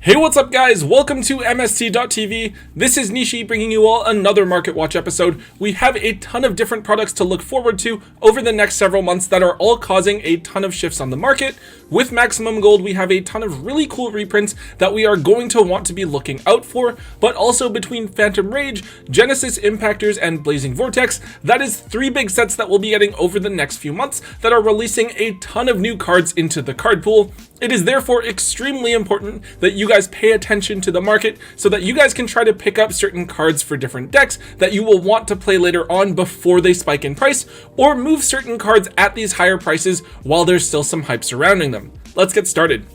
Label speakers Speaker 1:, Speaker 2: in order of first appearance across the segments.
Speaker 1: Hey, what's up guys? Welcome to MST.TV. This is Nishi bringing you all another Market Watch episode. We have a ton of different products to look forward to over the next several months that are all causing a ton of shifts on the market. With Maximum Gold, we have a ton of really cool reprints that we are going to want to be looking out for, but also between Phantom Rage, Genesis Impactors, and Blazing Vortex, that is 3 big sets that we'll be getting over the next few months that are releasing a ton of new cards into the card pool. It is therefore extremely important that you guys pay attention to the market so that you guys can try to pick up certain cards for different decks that you will want to play later on before they spike in price, or move certain cards at these higher prices while there's still some hype surrounding them. Let's get started.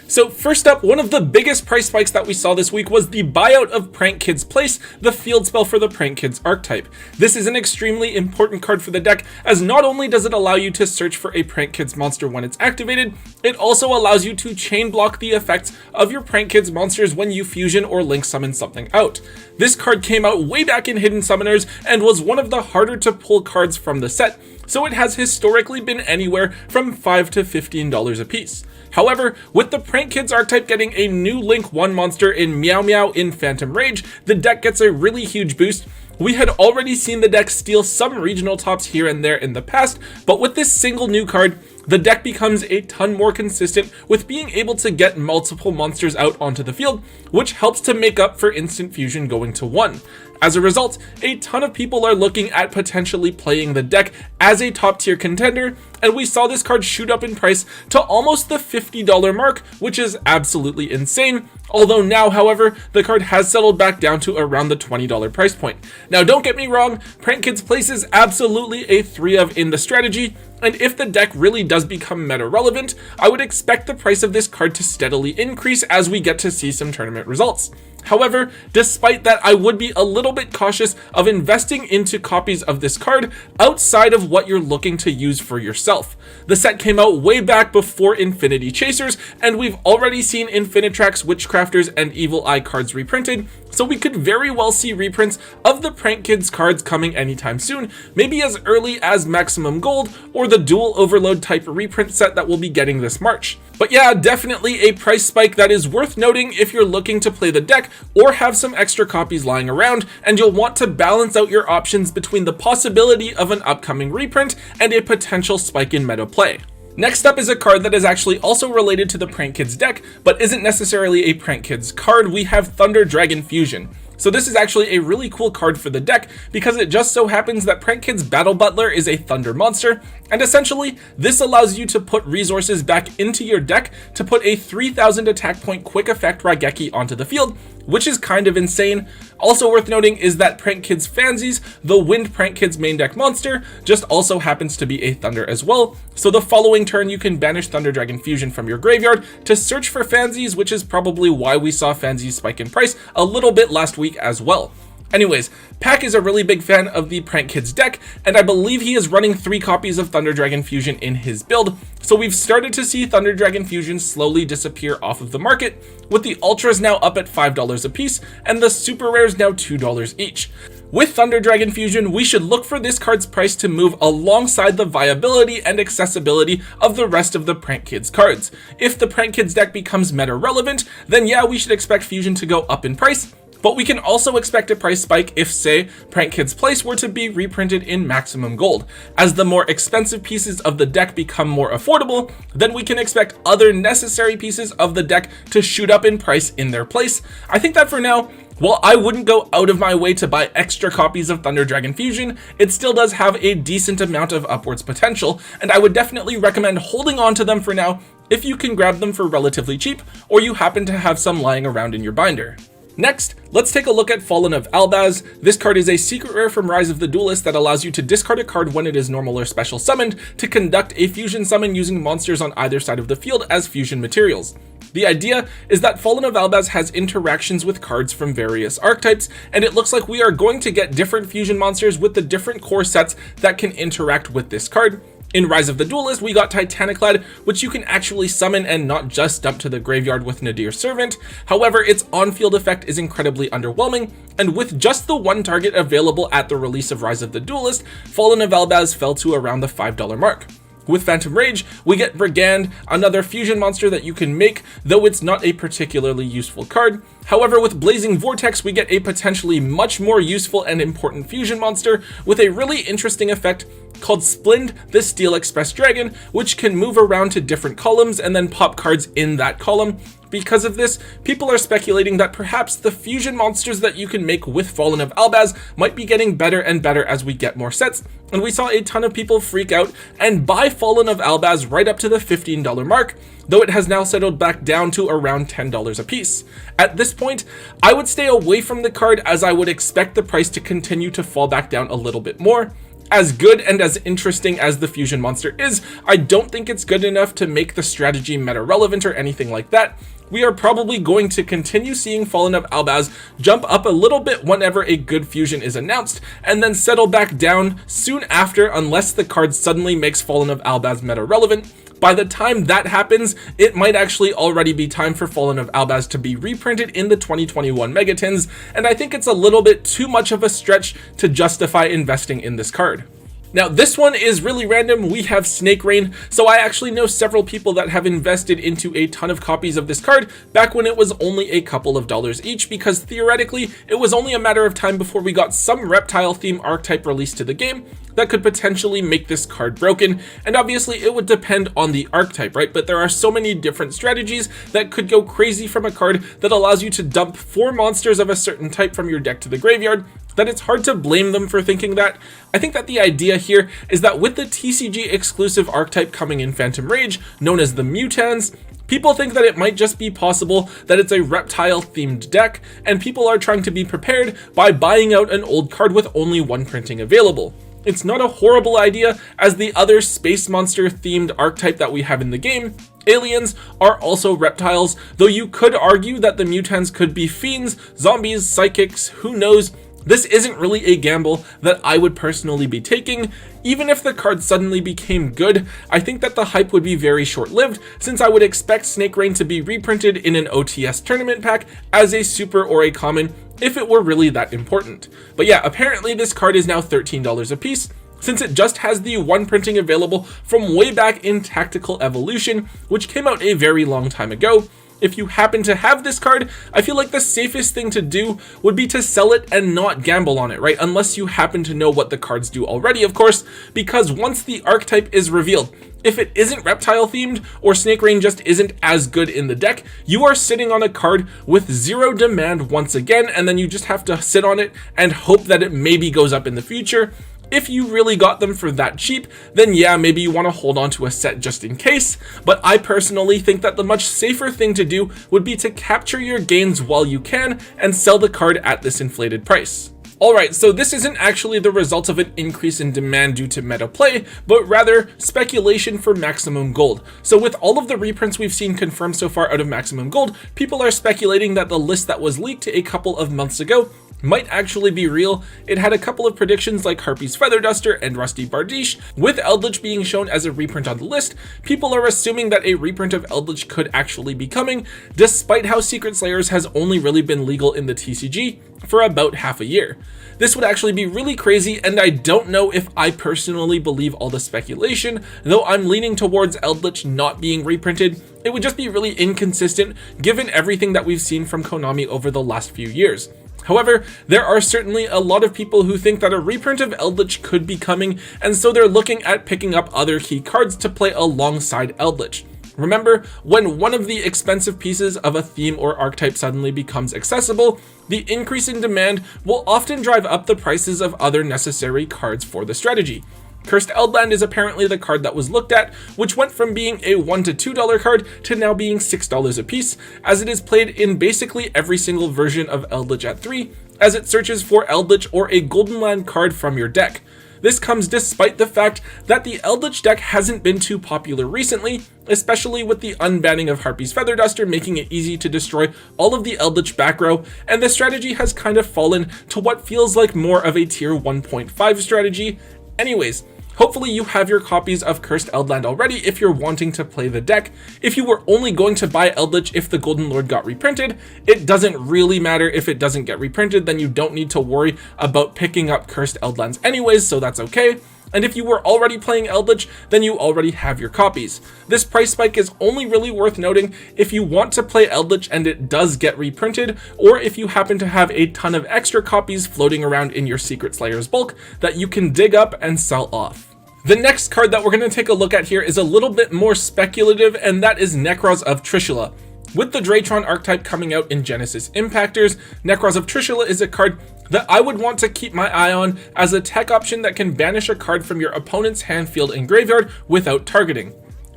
Speaker 1: So first up, one of the biggest price spikes that we saw this week was the buyout of Prank Kid's Place, the field spell for the Prank Kids archetype. This is an extremely important card for the deck, as not only does it allow you to search for a Prank Kids monster when it's activated, it also allows you to chain block the effects of your Prank Kids monsters when you fusion or link summon something out. This card came out way back in Hidden Summoners and was one of the harder to pull cards from the set, so it has historically been anywhere from $5 to $15 a piece. However, with the Prank Kids archetype getting a new Link 1 monster in Meow Meow in Phantom Rage, the deck gets a really huge boost. We had already seen the deck steal some regional tops here and there in the past, but with this single new card, the deck becomes a ton more consistent with being able to get multiple monsters out onto the field, which helps to make up for instant fusion going to 1. As a result, a ton of people are looking at potentially playing the deck as a top tier contender, and we saw this card shoot up in price to almost the $50 mark, which is absolutely insane. Although now, however, the card has settled back down to around the $20 price point. Now don't get me wrong, Prank Kids Place is absolutely a 3 of in the strategy, and if the deck really does become meta relevant, I would expect the price of this card to steadily increase as we get to see some tournament results. However, despite that, I would be a little bit cautious of investing into copies of this card outside of what you're looking to use for yourself. The set came out way back before Infinity Chasers, and we've already seen Infinitrax, Witchcrafters, and Evil Eye cards reprinted, so we could very well see reprints of the Prank Kids cards coming anytime soon, maybe as early as Maximum Gold or the Dual Overload type reprint set that we'll be getting this March. But yeah, definitely a price spike that is worth noting if you're looking to play the deck or have some extra copies lying around, and you'll want to balance out your options between the possibility of an upcoming reprint and a potential spike in meta play. Next up is a card that is actually also related to the Prank Kids deck, but isn't necessarily a Prank Kids card. We have Thunder Dragon Fusion. So this is actually a really cool card for the deck because it just so happens that Prank Kids Battle Butler is a Thunder monster, and essentially this allows you to put resources back into your deck to put a 3000 attack point quick effect Raigeki onto the field, which is kind of insane. Also worth noting is that Prank Kids Fansies, the Wind Prank Kids main deck monster, just also happens to be a Thunder as well. So the following turn you can banish Thunder Dragon Fusion from your graveyard to search for Fansies, which is probably why we saw Fansies spike in price a little bit last week as well. Anyways, Pack is a really big fan of the Prank Kids deck, and I believe he is running 3 copies of Thunder Dragon Fusion in his build, so we've started to see Thunder Dragon Fusion slowly disappear off of the market, with the Ultras now up at $5 a piece, and the Super Rares now $2 each. With Thunder Dragon Fusion, we should look for this card's price to move alongside the viability and accessibility of the rest of the Prank Kids cards. If the Prank Kids deck becomes meta relevant, then yeah, we should expect Fusion to go up in price, but we can also expect a price spike if, say, Prank Kids Place were to be reprinted in Maximum Gold. As the more expensive pieces of the deck become more affordable, then we can expect other necessary pieces of the deck to shoot up in price in their place. I think that for now, while I wouldn't go out of my way to buy extra copies of Thunder Dragon Fusion, it still does have a decent amount of upwards potential, and I would definitely recommend holding on to them for now if you can grab them for relatively cheap, or you happen to have some lying around in your binder. Next, let's take a look at Fallen of Albaz. This card is a secret rare from Rise of the Duelist that allows you to discard a card when it is normal or special summoned to conduct a fusion summon using monsters on either side of the field as fusion materials. The idea is that Fallen of Albaz has interactions with cards from various archetypes, and it looks like we are going to get different fusion monsters with the different core sets that can interact with this card. In Rise of the Duelist, we got Titaniclad, which you can actually summon and not just dump to the graveyard with Nadir's Servant. However, its on-field effect is incredibly underwhelming, and with just the one target available at the release of Rise of the Duelist, Fallen of Albaz fell to around the $5 mark. With Phantom Rage, we get Brigand, another fusion monster that you can make, though it's not a particularly useful card. However, with Blazing Vortex, we get a potentially much more useful and important fusion monster with a really interesting effect called Splind, the Steel Express Dragon, which can move around to different columns and then pop cards in that column. Because of this, people are speculating that perhaps the fusion monsters that you can make with Fallen of Albaz might be getting better and better as we get more sets, and we saw a ton of people freak out and buy Fallen of Albaz right up to the $15 mark, though it has now settled back down to around $10 a piece. At this point, I would stay away from the card as I would expect the price to continue to fall back down a little bit more. As good and as interesting as the fusion monster is, I don't think it's good enough to make the strategy meta relevant or anything like that. We are probably going to continue seeing Fallen of Albaz jump up a little bit whenever a good fusion is announced, and then settle back down soon after unless the card suddenly makes Fallen of Albaz meta relevant. By the time that happens, it might actually already be time for Fallen of Albaz to be reprinted in the 2021 Megatins, and I think it's a little bit too much of a stretch to justify investing in this card. Now, this one is really random. We have Snake Rain, so I actually know several people that have invested into a ton of copies of this card back when it was only a couple of dollars each, because theoretically, it was only a matter of time before we got some reptile theme archetype released to the game that could potentially make this card broken, and obviously it would depend on the archetype, right? But there are so many different strategies that could go crazy from a card that allows you to dump 4 monsters of a certain type from your deck to the graveyard, that it's hard to blame them for thinking that. I think that the idea here is that with the TCG exclusive archetype coming in Phantom Rage, known as the Mutans, people think that it might just be possible that it's a reptile themed deck, and people are trying to be prepared by buying out an old card with only 1 printing available. It's not a horrible idea, as the other space monster themed archetype that we have in the game, aliens, are also reptiles, though you could argue that the Mutans could be fiends, zombies, psychics, who knows. This isn't really a gamble that I would personally be taking. Even if the card suddenly became good, I think that the hype would be very short-lived, since I would expect Snake Rain to be reprinted in an OTS tournament pack as a super or a common if it were really that important. But yeah, apparently this card is now $13 a piece, since it just has the 1 printing available from way back in Tactical Evolution, which came out a very long time ago. If you happen to have this card, I feel like the safest thing to do would be to sell it and not gamble on it, right? Unless you happen to know what the cards do already, of course, because once the archetype is revealed, if it isn't reptile themed or Snake Rain just isn't as good in the deck, you are sitting on a card with 0 demand once again, and then you just have to sit on it and hope that it maybe goes up in the future. If you really got them for that cheap, then yeah, maybe you want to hold on to a set just in case, but I personally think that the much safer thing to do would be to capture your gains while you can and sell the card at this inflated price. Alright, so this isn't actually the result of an increase in demand due to meta play, but rather speculation for Maximum Gold. So with all of the reprints we've seen confirmed so far out of Maximum Gold, people are speculating that the list that was leaked a couple of months ago might actually be real. It had a couple of predictions like Harpy's Feather Duster and Rusty Bardiche. With Eldritch being shown as a reprint on the list, people are assuming that a reprint of Eldritch could actually be coming, despite how Secret Slayers has only really been legal in the TCG for about half a year. This would actually be really crazy, and I don't know if I personally believe all the speculation, though I'm leaning towards Eldritch not being reprinted. It would just be really inconsistent given everything that we've seen from Konami over the last few years. However, there are certainly a lot of people who think that a reprint of Eldritch could be coming, and so they're looking at picking up other key cards to play alongside Eldritch. Remember, when one of the expensive pieces of a theme or archetype suddenly becomes accessible, the increase in demand will often drive up the prices of other necessary cards for the strategy. Cursed Eldland is apparently the card that was looked at, which went from being a $1 to $2 card to now being $6 a piece, as it is played in basically every single version of Eldritch at 3, as it searches for Eldritch or a Golden Land card from your deck. This comes despite the fact that the Eldritch deck hasn't been too popular recently, especially with the unbanning of Harpy's Feather Duster making it easy to destroy all of the Eldritch back row, and the strategy has kind of fallen to what feels like more of a tier 1.5 strategy. Anyways, hopefully you have your copies of Cursed Eldland already if you're wanting to play the deck. If you were only going to buy Eldritch if the Golden Lord got reprinted, it doesn't really matter if it doesn't get reprinted, then you don't need to worry about picking up Cursed Eldlands anyways, so that's okay. and if you were already playing Eldritch, then you already have your copies. This price spike is only really worth noting if you want to play Eldritch and it does get reprinted, or if you happen to have a ton of extra copies floating around in your Secret Slayer's bulk that you can dig up and sell off. The next card that we're going to take a look at here is a little bit more speculative, and that is Necroz of Trishula. With the Draytron archetype coming out in Genesis Impactors, Necroz of Trishula is a card that I would want to keep my eye on as a tech option that can banish a card from your opponent's hand, field, and graveyard without targeting.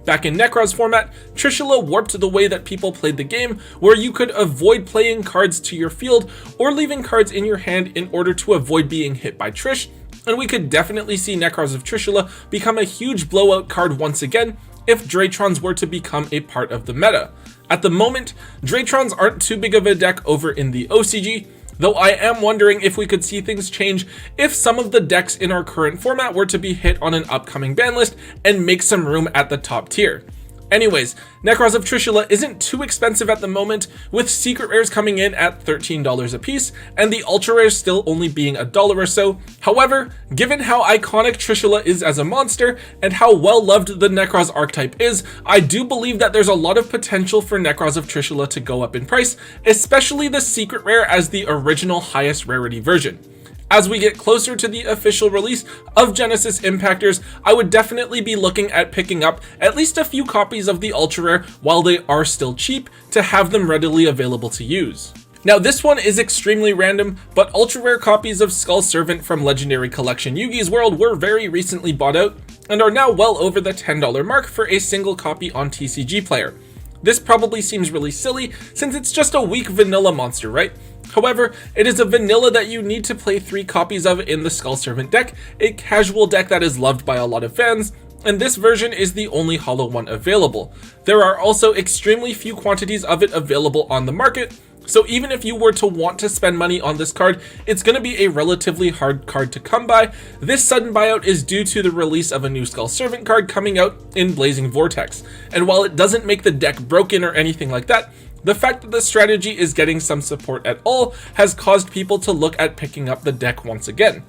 Speaker 1: Back in Necroz format, Trishula warped the way that people played the game, where you could avoid playing cards to your field or leaving cards in your hand in order to avoid being hit by Trish, and we could definitely see Necroz of Trishula become a huge blowout card once again if Draytrons were to become a part of the meta. At the moment, Draytrons aren't too big of a deck over in the OCG, though I am wondering if we could see things change if some of the decks in our current format were to be hit on an upcoming ban list and make some room at the top tier. Anyways, Necroz of Trishula isn't too expensive at the moment, with secret rares coming in at $13 a piece, and the ultra rares still only being $1 or so. However, given how iconic Trishula is as a monster, and how well loved the Necroz archetype is, I do believe that there's a lot of potential for Necroz of Trishula to go up in price, especially the secret rare as the original highest rarity version. As we get closer to the official release of Genesis Impactors, I would definitely be looking at picking up at least a few copies of the ultra rare while they are still cheap to have them readily available to use. Now this one is extremely random, but ultra rare copies of Skull Servant from Legendary Collection Yugioh's World were very recently bought out and are now well over the $10 mark for a single copy on TCG Player. This probably seems really silly since it's just a weak vanilla monster, right? However, it is a vanilla that you need to play 3 copies of in the Skull Servant deck, a casual deck that is loved by a lot of fans, and this version is the only holo one available. There are also extremely few quantities of it available on the market, so even if you were to want to spend money on this card, it's going to be a relatively hard card to come by. This sudden buyout is due to the release of a new Skull Servant card coming out in Blazing Vortex, and while it doesn't make the deck broken or anything like that, the fact that the strategy is getting some support at all has caused people to look at picking up the deck once again.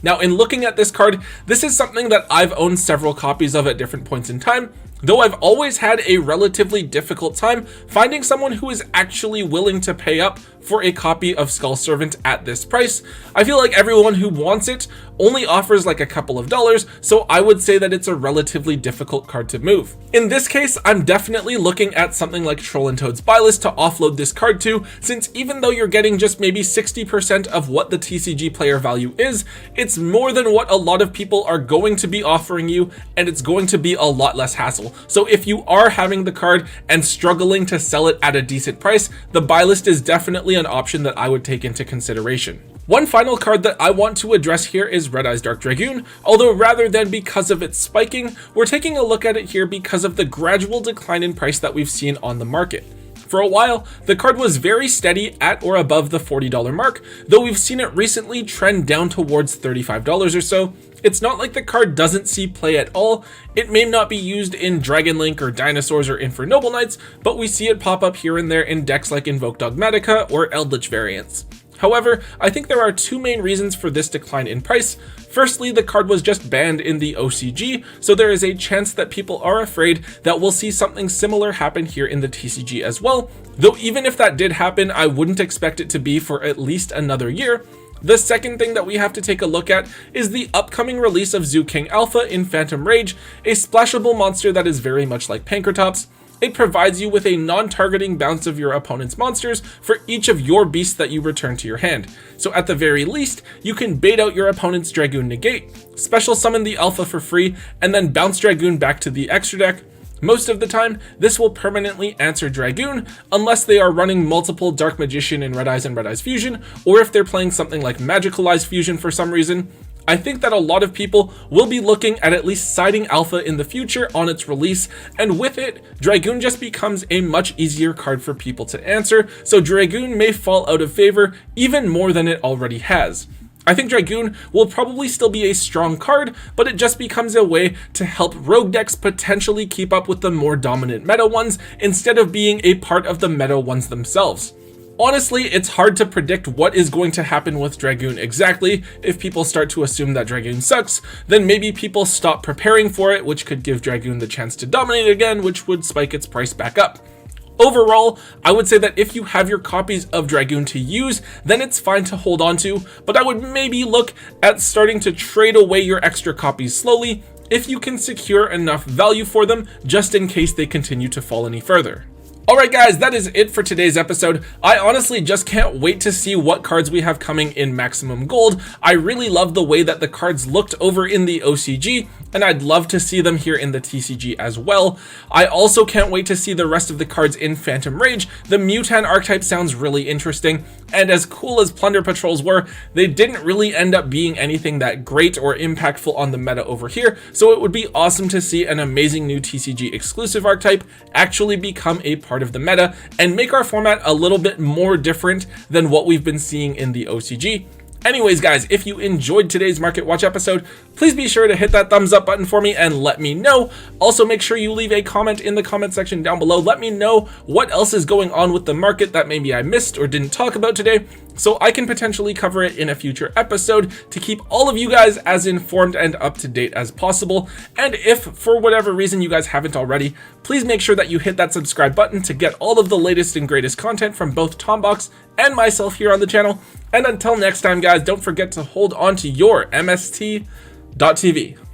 Speaker 1: Now, in looking at this card, this is something that I've owned several copies of at different points in time, though I've always had a relatively difficult time finding someone who is actually willing to pay up for a copy of Skull Servant at this price. I feel like everyone who wants it only offers like a couple of dollars, so I would say that it's a relatively difficult card to move. In this case, I'm definitely looking at something like Troll and Toad's buy list to offload this card to, since even though you're getting just maybe 60% of what the TCG player value is, it's more than what a lot of people are going to be offering you, and it's going to be a lot less hassle. So if you are having the card and struggling to sell it at a decent price, the buy list is definitely an option that I would take into consideration. One final card that I want to address here is Red Eyes Dark Dragoon, although rather than because of its spiking, we're taking a look at it here because of the gradual decline in price that we've seen on the market. For a while, the card was very steady at or above the $40 mark, though we've seen it recently trend down towards $35 or so. It's not like the card doesn't see play at all. It may not be used in Dragon Link or Dinosaurs or Infernoble Knights, but we see it pop up here and there in decks like Invoke Dogmatica or Eldritch variants. However, I think there are 2 main reasons for this decline in price. Firstly, the card was just banned in the OCG, so there is a chance that people are afraid that we'll see something similar happen here in the TCG as well, though even if that did happen, I wouldn't expect it to be for at least another year. The second thing that we have to take a look at is the upcoming release of Zoo King Alpha in Phantom Rage, a splashable monster that is very much like Pankratops. It provides you with a non-targeting bounce of your opponent's monsters for each of your beasts that you return to your hand. So at the very least, you can bait out your opponent's Dragoon negate, special summon the Alpha for free, and then bounce Dragoon back to the extra deck. Most of the time, this will permanently answer Dragoon, unless they are running multiple Dark Magician and Red Eyes Fusion, or if they're playing something like Magical Eyes Fusion for some reason. I think that a lot of people will be looking at least siding Alpha in the future on its release, and with it, Dragoon just becomes a much easier card for people to answer, so Dragoon may fall out of favor even more than it already has. I think Dragoon will probably still be a strong card, but it just becomes a way to help rogue decks potentially keep up with the more dominant meta ones instead of being a part of the meta ones themselves. Honestly, it's hard to predict what is going to happen with Dragoon exactly. If people start to assume that Dragoon sucks, then maybe people stop preparing for it, which could give Dragoon the chance to dominate again, which would spike its price back up. Overall, I would say that if you have your copies of Dragoon to use, then it's fine to hold on to, but I would maybe look at starting to trade away your extra copies slowly if you can secure enough value for them, just in case they continue to fall any further. Alright guys, that is it for today's episode. I honestly just can't wait to see what cards we have coming in Maximum Gold. I really love the way that the cards looked over in the OCG, and I'd love to see them here in the TCG as well. I also can't wait to see the rest of the cards in Phantom Rage. The Mutan archetype sounds really interesting, and as cool as Plunder Patrols were, they didn't really end up being anything that great or impactful on the meta over here, so it would be awesome to see an amazing new TCG exclusive archetype actually become a part of the meta and make our format a little bit more different than what we've been seeing in the OCG. Anyways guys, if you enjoyed today's Market Watch episode, please be sure to hit that thumbs up button for me and let me know. Also make sure you leave a comment in the comment section down below. Let me know what else is going on with the market that maybe I missed or didn't talk about today, so I can potentially cover it in a future episode to keep all of you guys as informed and up to date as possible. And if for whatever reason you guys haven't already, please make sure that you hit that subscribe button to get all of the latest and greatest content from both Tombox and myself here on the channel. And until next time guys, don't forget to hold on to your MST.TV.